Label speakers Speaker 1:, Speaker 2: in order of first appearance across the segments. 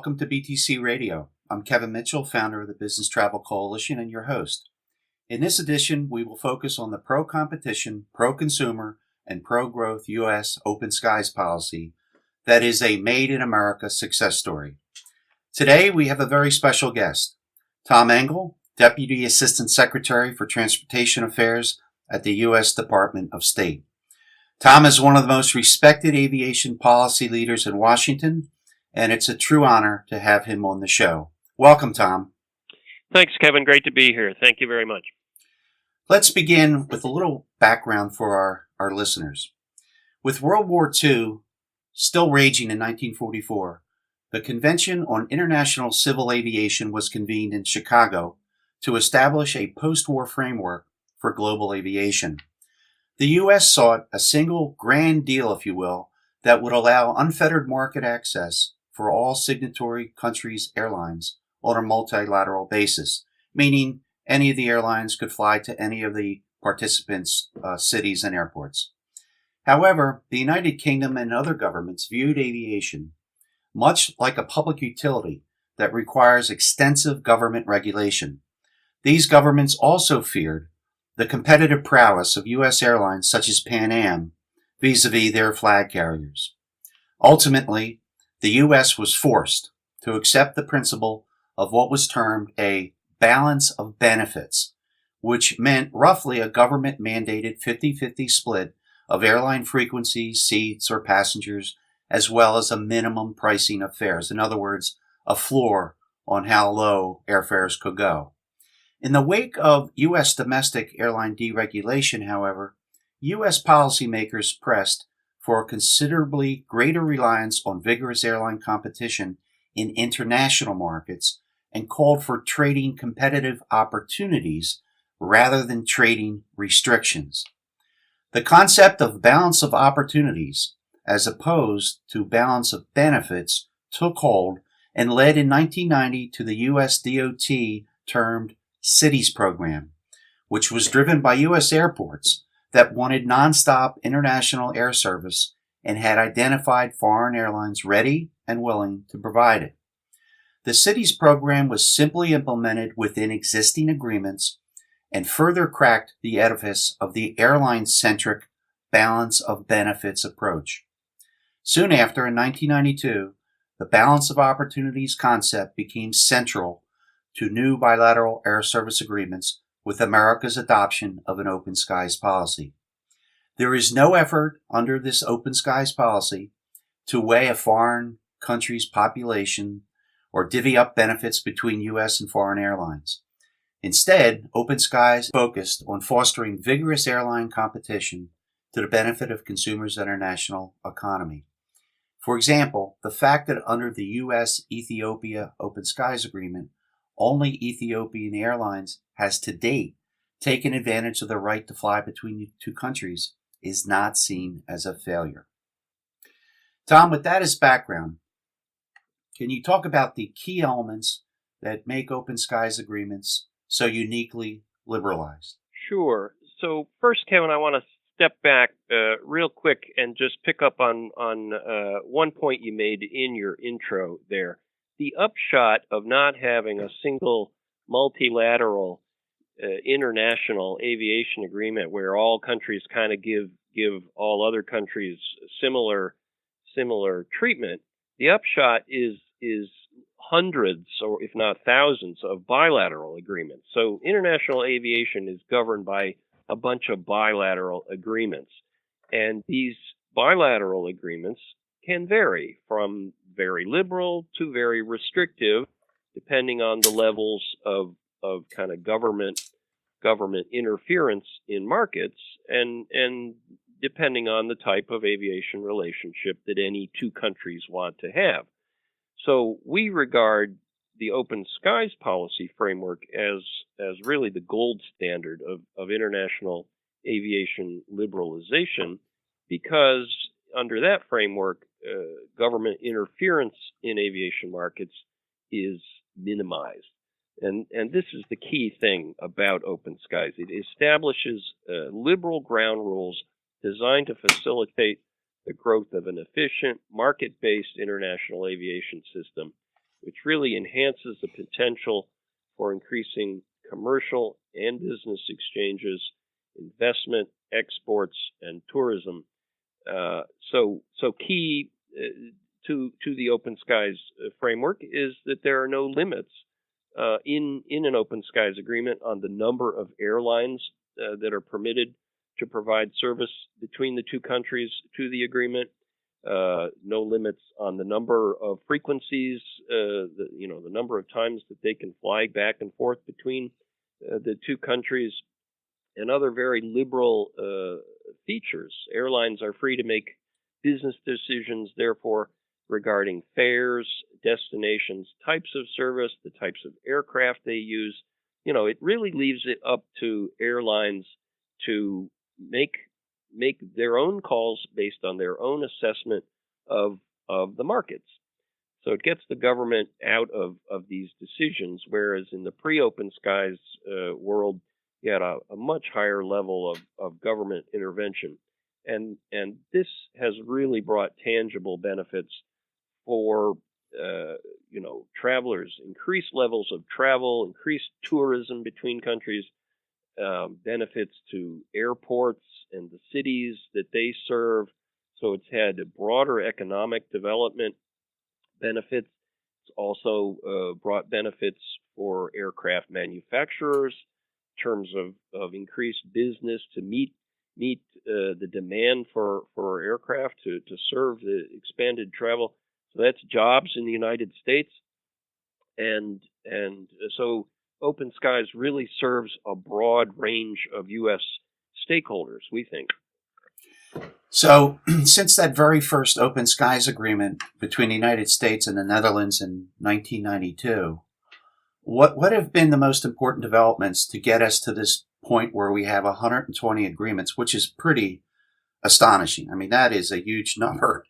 Speaker 1: welcome to BTC Radio. I'm Kevin Mitchell, founder of the Business Travel Coalition and your host. In this edition, we will focus on the pro-competition, pro-consumer, and pro-growth U.S. open skies policy that is a Made in America success story. Today, we have a very special guest, Tom Engle, Deputy Assistant Secretary for Transportation Affairs at the U.S. Department of State. Tom is one of the most respected aviation policy leaders in Washington, and it's a true honor to have him on the show. Welcome, Tom.
Speaker 2: Thanks, Kevin. Great to be here. Thank you very much.
Speaker 1: Let's begin with a little background for our listeners. With World War II still raging in 1944, the Convention on International Civil Aviation was convened in Chicago to establish a post-war framework for global aviation. The U.S. sought a single grand deal, if you will, that would allow unfettered market access for all signatory countries' airlines on a multilateral basis, meaning any of the airlines could fly to any of the participants' cities and airports. However, the United Kingdom and other governments viewed aviation much like a public utility that requires extensive government regulation. These governments also feared the competitive prowess of U.S. airlines such as Pan Am vis-a-vis their flag carriers. Ultimately, the U.S. was forced to accept the principle of what was termed a balance of benefits, which meant roughly a government-mandated 50-50 split of airline frequencies, seats, or passengers, as well as a minimum pricing of fares. In other words, a floor on how low airfares could go. In the wake of U.S. domestic airline deregulation, however, U.S. policymakers pressed for a considerably greater reliance on vigorous airline competition in international markets and called for trading competitive opportunities rather than trading restrictions. The concept of balance of opportunities as opposed to balance of benefits took hold and led in 1990 to the U.S. DOT termed Cities program, which was driven by U.S. airports that wanted nonstop international air service and had identified foreign airlines ready and willing to provide it. The Cities program was simply implemented within existing agreements and further cracked the edifice of the airline-centric balance of benefits approach. Soon after, in 1992, the balance of opportunities concept became central to new bilateral air service agreements with America's adoption of an open skies policy. There is no effort under this open skies policy to weigh a foreign country's population or divvy up benefits between U.S. and foreign airlines. Instead, open skies focused on fostering vigorous airline competition to the benefit of consumers and our national economy. For example, the fact that under the U.S.-Ethiopia Open Skies Agreement, only Ethiopian Airlines has to date taken advantage of the right to fly between the two countries is not seen as a failure. Tom, with that as background, can you talk about the key elements that make open skies agreements so uniquely liberalized?
Speaker 2: Sure. So first, Kevin, I want to step back real quick and just pick up on one point you made in your intro there. The upshot of not having a single multilateral international aviation agreement where all countries kind of give all other countries similar treatment, the upshot is hundreds or if not thousands of bilateral agreements. So international aviation is governed by a bunch of bilateral agreements. And these bilateral agreements can vary from very liberal to very restrictive, depending on the levels of kind of government interference in markets and depending on the type of aviation relationship that any two countries want to have. So we regard the open skies policy framework as really the gold standard of international aviation liberalization, because under that framework, government interference in aviation markets is minimized. And this is the key thing about open skies. It establishes liberal ground rules designed to facilitate the growth of an efficient, market-based international aviation system which really enhances the potential for increasing commercial and business exchanges, investment, exports, and tourism. So key to the Open Skies framework is that there are no limits in an Open Skies agreement on the number of airlines that are permitted to provide service between the two countries to the agreement. No limits on the number of frequencies, the number of times that they can fly back and forth between the two countries, and other very liberal features. Airlines are free to make business decisions, therefore, regarding fares, destinations, types of service, the types of aircraft they use. It really leaves it up to airlines to make their own calls based on their own assessment of the markets. So it gets the government out of these decisions, whereas in the pre-Open Skies world, you had a much higher level of government intervention. And this has really brought tangible benefits for travelers, increased levels of travel, increased tourism between countries, benefits to airports and the cities that they serve. So it's had broader economic development benefits. It's also brought benefits for aircraft manufacturers in terms of increased business to meet the demand for aircraft to serve the expanded travel. So that's jobs in the United States, and so Open Skies really serves a broad range of U.S. stakeholders, we think.
Speaker 1: So, since that very first Open Skies agreement between the United States and the Netherlands in 1992, what have been the most important developments to get us to this point where we have 120 agreements, which is pretty astonishing? I mean, that is a huge number.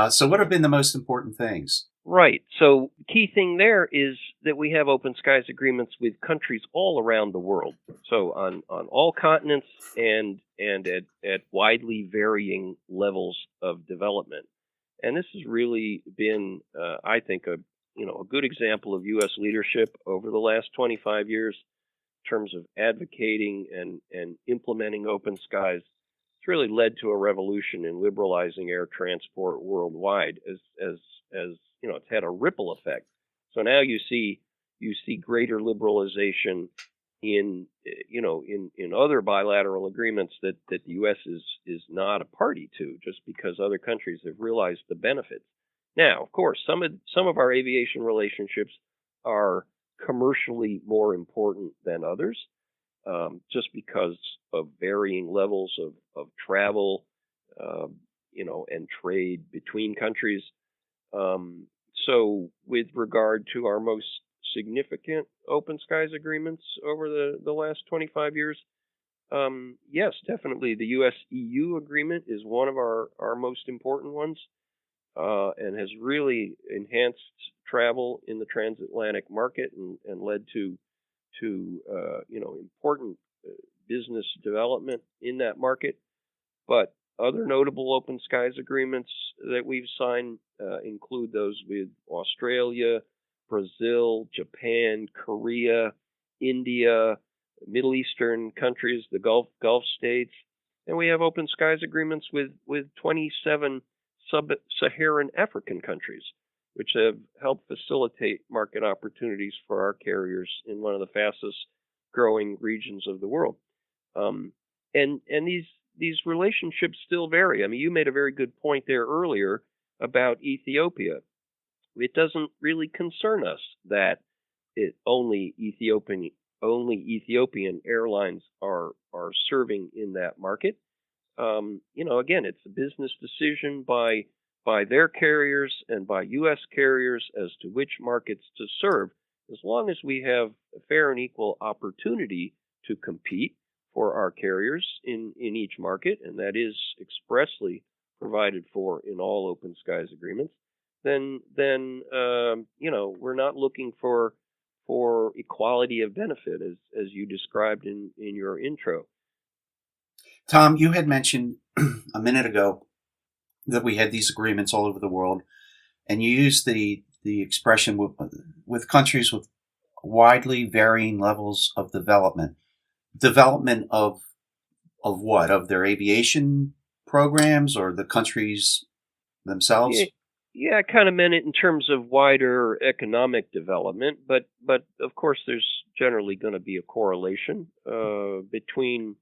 Speaker 1: So what have been the most important things?
Speaker 2: Right. So the key thing there is that we have Open Skies agreements with countries all around the world. So on all continents and at widely varying levels of development. And this has really been, I think, a good example of U.S. leadership over the last 25 years in terms of advocating and implementing Open Skies. It's really led to a revolution in liberalizing air transport worldwide, as it's had a ripple effect. So now you see greater liberalization in other bilateral agreements that the U.S. is not a party to, just because other countries have realized the benefits. Now, of course, some of our aviation relationships are commercially more important than others, just because of varying levels of travel, and trade between countries. So with regard to our most significant Open Skies agreements over the last 25 years, yes, definitely the US-EU agreement is one of our most important ones, and has really enhanced travel in the transatlantic market and led to important business development in that market. But other notable Open Skies agreements that we've signed include those with Australia, Brazil, Japan, Korea, India, Middle Eastern countries, the Gulf states, and we have Open Skies agreements with 27 sub-Saharan African countries, which have helped facilitate market opportunities for our carriers in one of the fastest growing regions of the world. And these relationships still vary. I mean, you made a very good point there earlier about Ethiopia. It doesn't really concern us that only Ethiopian airlines are serving in that market. Again, it's a business decision by their carriers and by U.S. carriers as to which markets to serve, as long as we have a fair and equal opportunity to compete for our carriers in each market, and that is expressly provided for in all Open Skies agreements, then we're not looking for equality of benefit as you described in your intro.
Speaker 1: Tom, you had mentioned a minute ago that we had these agreements all over the world, and you used the the expression with countries with widely varying levels of development. Development of what? Of their aviation programs or the countries
Speaker 2: Yeah,
Speaker 1: themselves?
Speaker 2: yeah, I kind of meant it in terms of wider economic development, but of course, there's generally going to be a correlation between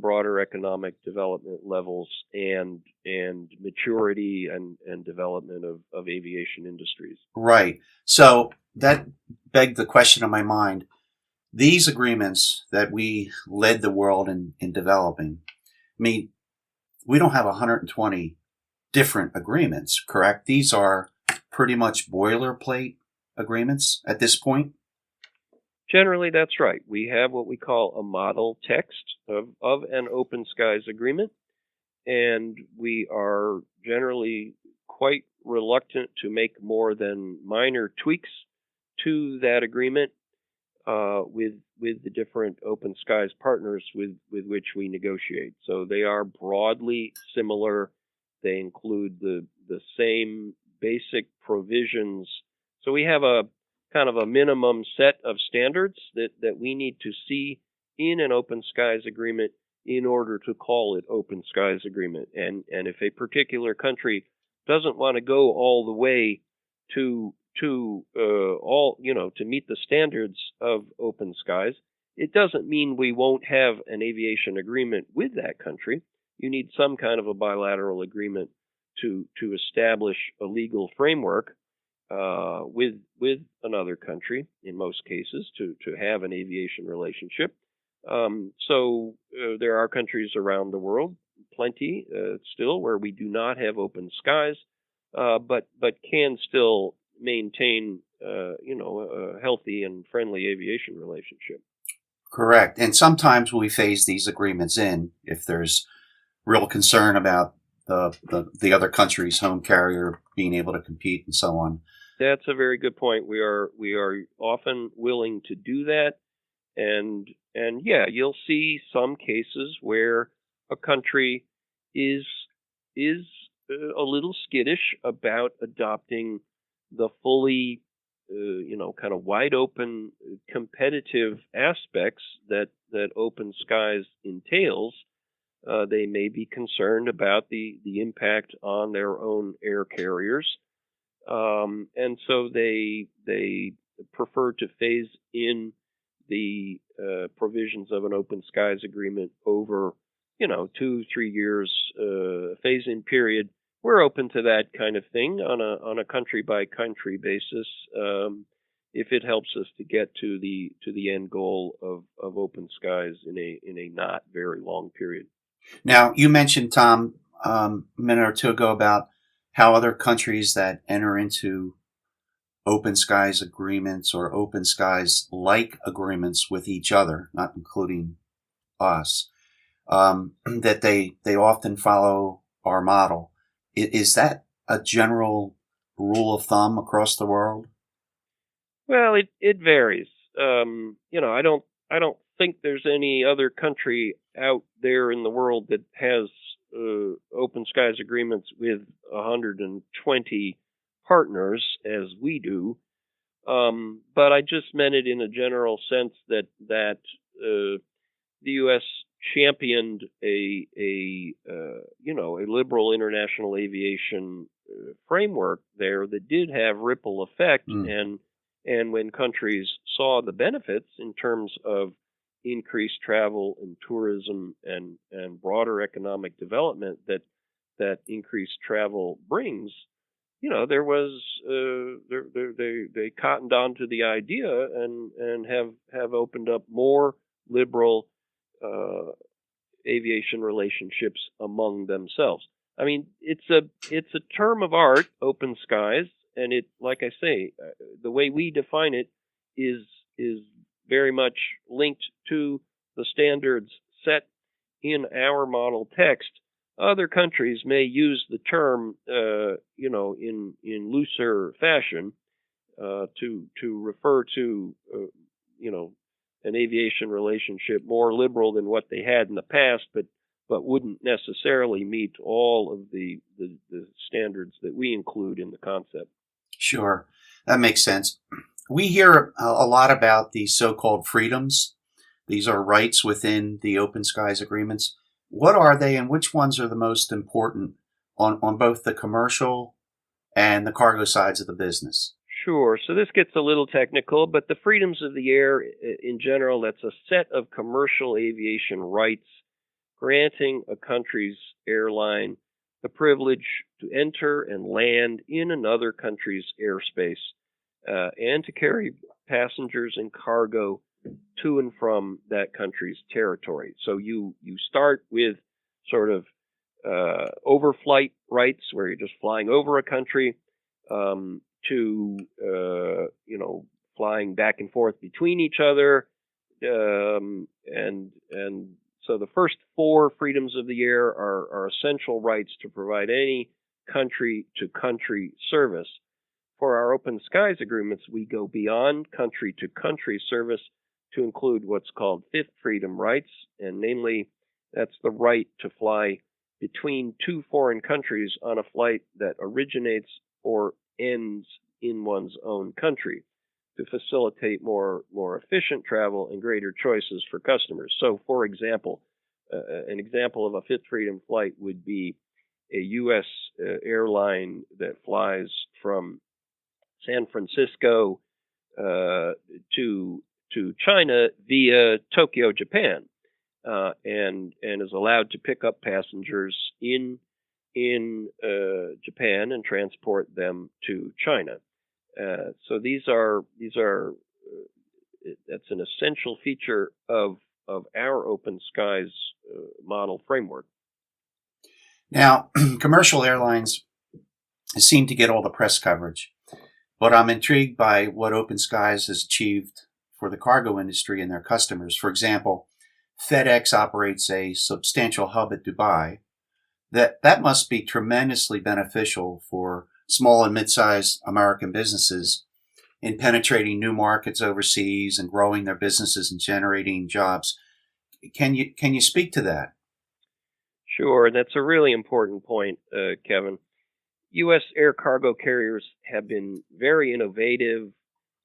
Speaker 2: broader economic development levels and maturity and development of aviation industries.
Speaker 1: Right. So that begged the question in my mind. These agreements that we led the world in developing, I mean, we don't have 120 different agreements, correct? These are pretty much boilerplate agreements at this point.
Speaker 2: Generally, that's right. We have what we call a model text of an open skies agreement, and we are generally quite reluctant to make more than minor tweaks to that agreement with the different open skies partners with which we negotiate. So they are broadly similar. They include the same basic provisions. So we have a kind of a minimum set of standards that we need to see in an open skies agreement in order to call it open skies agreement. And if a particular country doesn't want to go all the way to all to meet the standards of open skies, it doesn't mean we won't have an aviation agreement with that country. You need some kind of a bilateral agreement to establish a legal framework with another country in most cases to have an aviation relationship. So there are countries around the world, plenty still, where we do not have open skies, but can still maintain a healthy and friendly aviation relationship.
Speaker 1: Correct. And sometimes we phase these agreements in if there's real concern about the other country's home carrier being able to compete and so on.
Speaker 2: That's a very good point. We are often willing to do that, and yeah, you'll see some cases where a country is is a little skittish about adopting the fully kind of wide open competitive aspects that open skies entails. They may be concerned about the impact on their own air carriers, and so they prefer to phase in the provisions of an open skies agreement over 2-3 years phase in period. We're open to that kind of thing on a country by country basis, if it helps us to get to the end goal of open skies in a not very long period.
Speaker 1: Now, you mentioned, Tom, a minute or two ago about how other countries that enter into open skies agreements or open skies like agreements with each other, not including us, that they often follow our model. Is that a general rule of thumb across the world?
Speaker 2: Well, it varies. I don't think there's any other country out there in the world that has open skies agreements with 120 partners as we do. But I just meant it in a general sense that the U.S. championed a liberal international aviation framework there that did have ripple effect,
Speaker 1: Mm.
Speaker 2: and when countries saw the benefits in terms of increased travel and tourism and broader economic development that increased travel brings, there was they cottoned on to the idea and have opened up more liberal uh, aviation relationships among themselves. I mean, it's a term of art, open skies, and it, like I say, the way we define it is very much linked to the standards set in our model text. Other countries may use the term, in looser fashion, to refer to, an aviation relationship more liberal than what they had in the past, but wouldn't necessarily meet all of the standards that we include in the concept.
Speaker 1: Sure, that makes sense. We hear a lot about the so-called freedoms. These are rights within the open skies agreements. What are they, and which ones are the most important on both the commercial and the cargo sides of the business?
Speaker 2: Sure. So this gets a little technical, but the freedoms of the air in general, that's a set of commercial aviation rights granting a country's airline the privilege to enter and land in another country's airspace and to carry passengers and cargo to and from that country's territory. So you start with sort of overflight rights, where you're just flying over a country, to flying back and forth between each other, and so the first four freedoms of the air are essential rights to provide any country to country service. For our open skies agreements, we go beyond country to country service to include what's called fifth freedom rights, and namely, that's the right to fly between two foreign countries on a flight that originates or ends in one's own country to facilitate more efficient travel and greater choices for customers. So, for example, an example of a fifth freedom flight would be a U.S. Airline that flies from San Francisco to China via Tokyo, Japan, and is allowed to pick up passengers in Japan and transport them to China. So that's an essential feature of our open skies model framework.
Speaker 1: Now, commercial airlines seem to get all the press coverage, but I'm intrigued by what Open Skies has achieved for the cargo industry and their customers. For example, FedEx operates a substantial hub at Dubai. That must be tremendously beneficial for small and mid-sized American businesses in penetrating new markets overseas and growing their businesses and generating jobs. Can you speak to that?
Speaker 2: Sure, and that's a really important point, Kevin. U.S. air cargo carriers have been very innovative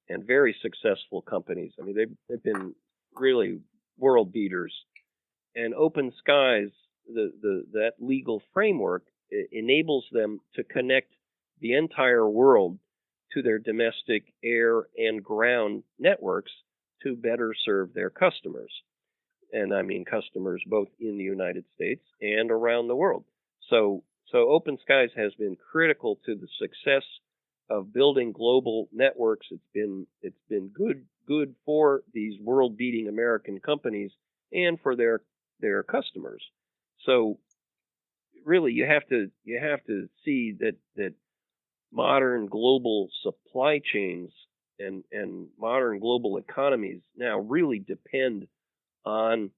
Speaker 2: and very successful companies. I mean, they've been really world beaters. And Open Skies, that legal framework, enables them to connect the entire world to their domestic air and ground networks to better serve their customers. And I mean customers both in the United States and around the world. So Open Skies has been critical to the success of building global networks. It's been good for these world-beating American companies and for their customers. So really, you have to see that modern global supply chains and modern global economies now really depend on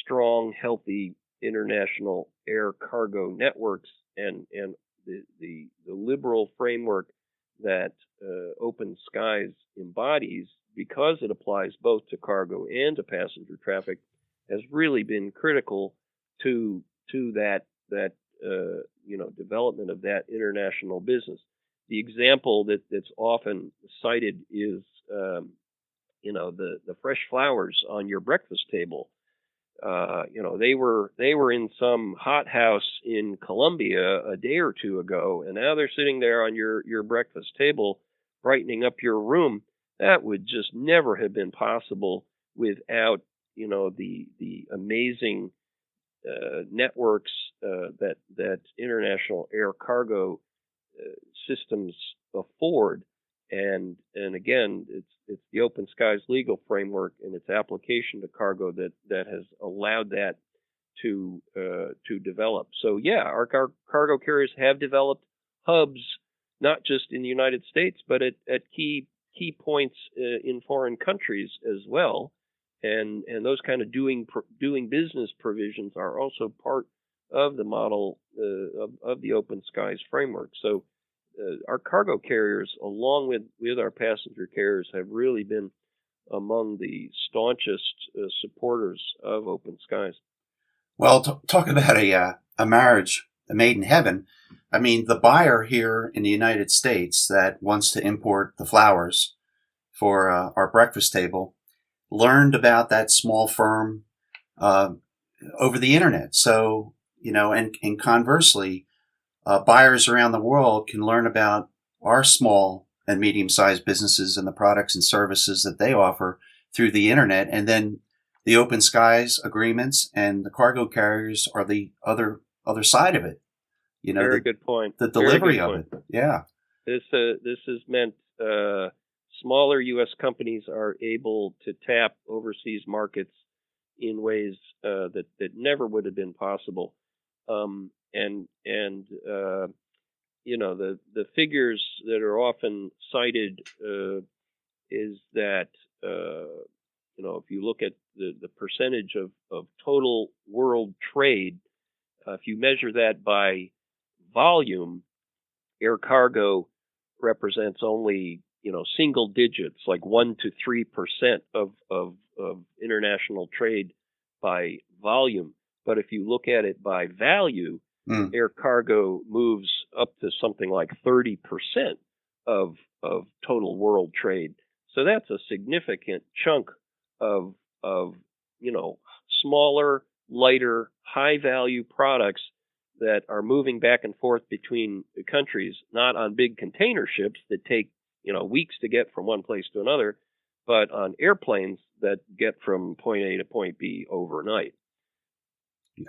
Speaker 2: strong, healthy international air cargo networks, and the liberal framework that Open Skies embodies, because it applies both to cargo and to passenger traffic, has really been critical to that development of that international business. The example that's often cited is the fresh flowers on your breakfast table. They were in some hothouse in Colombia a day or two ago, and now they're sitting there on your breakfast table, brightening up your room. That would just never have been possible without the amazing networks that international air cargo systems afford. And again, it's the Open Skies legal framework and its application to cargo that has allowed that to develop. So yeah, our cargo carriers have developed hubs not just in the United States, but at key points in foreign countries as well. And those kind of doing business provisions are also part of the model of the Open Skies framework. So our cargo carriers, along with our passenger carriers, have really been among the staunchest supporters of Open Skies.
Speaker 1: Well, talk about a marriage made in heaven. I mean, the buyer here in the United States that wants to import the flowers for our breakfast table learned about that small firm over the internet. So, and conversely, buyers around the world can learn about our small and medium-sized businesses and the products and services that they offer through the internet. And then the open skies agreements and the cargo carriers are the other side of it.
Speaker 2: Very good point.
Speaker 1: The delivery of it. Yeah.
Speaker 2: This has meant smaller U.S. companies are able to tap overseas markets in ways that never would have been possible. The figures that are often cited is that if you look at the percentage of total world trade, if you measure that by volume, air cargo represents only single digits, like 1 to 3% of international trade by volume. But if you look at it by value, air cargo moves up to something like 30% of total world trade. So that's a significant chunk of smaller, lighter, high value products that are moving back and forth between the countries, not on big container ships that take weeks to get from one place to another, but on airplanes that get from point A to point B overnight.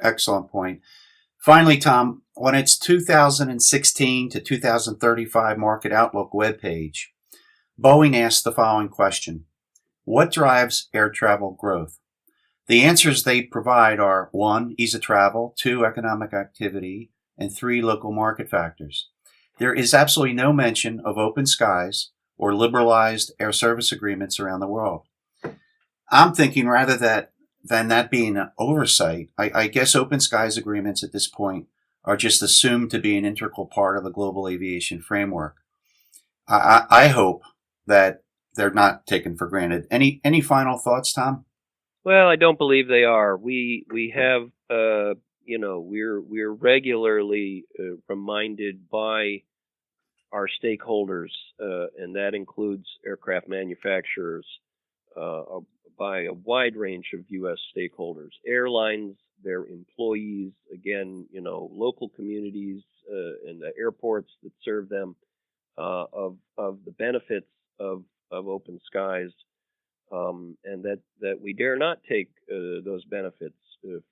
Speaker 1: Excellent point. Finally, Tom, on its 2016 to 2035 Market Outlook webpage, Boeing asked the following question: what drives air travel growth? The answers they provide are 1, ease of travel, 2, economic activity, and 3, local market factors. There is absolutely no mention of open skies or liberalized air service agreements around the world. I'm thinking rather than that being an oversight, I guess open skies agreements at this point are just assumed to be an integral part of the global aviation framework. I hope that they're not taken for granted. Any final thoughts, Tom?
Speaker 2: Well, I don't believe they are. We have we're regularly reminded by our stakeholders, and that includes aircraft manufacturers, by a wide range of U.S. stakeholders, airlines, their employees, again, local communities and the airports that serve them, of the benefits of open skies, and that we dare not take those benefits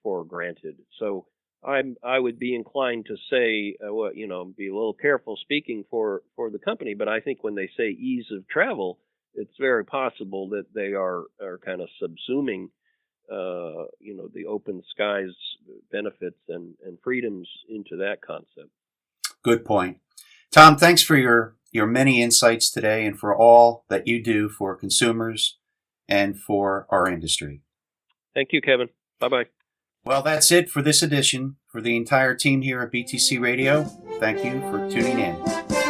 Speaker 2: for granted. So I would be inclined to say, be a little careful speaking for the company, but I think when they say ease of travel, it's very possible that they are kind of subsuming, the open skies benefits and freedoms into that concept.
Speaker 1: Good point. Tom, thanks for your many insights today and for all that you do for consumers and for our industry.
Speaker 2: Thank you, Kevin. Bye-bye.
Speaker 1: Well, that's it for this edition. For the entire team here at BTC Radio, thank you for tuning in.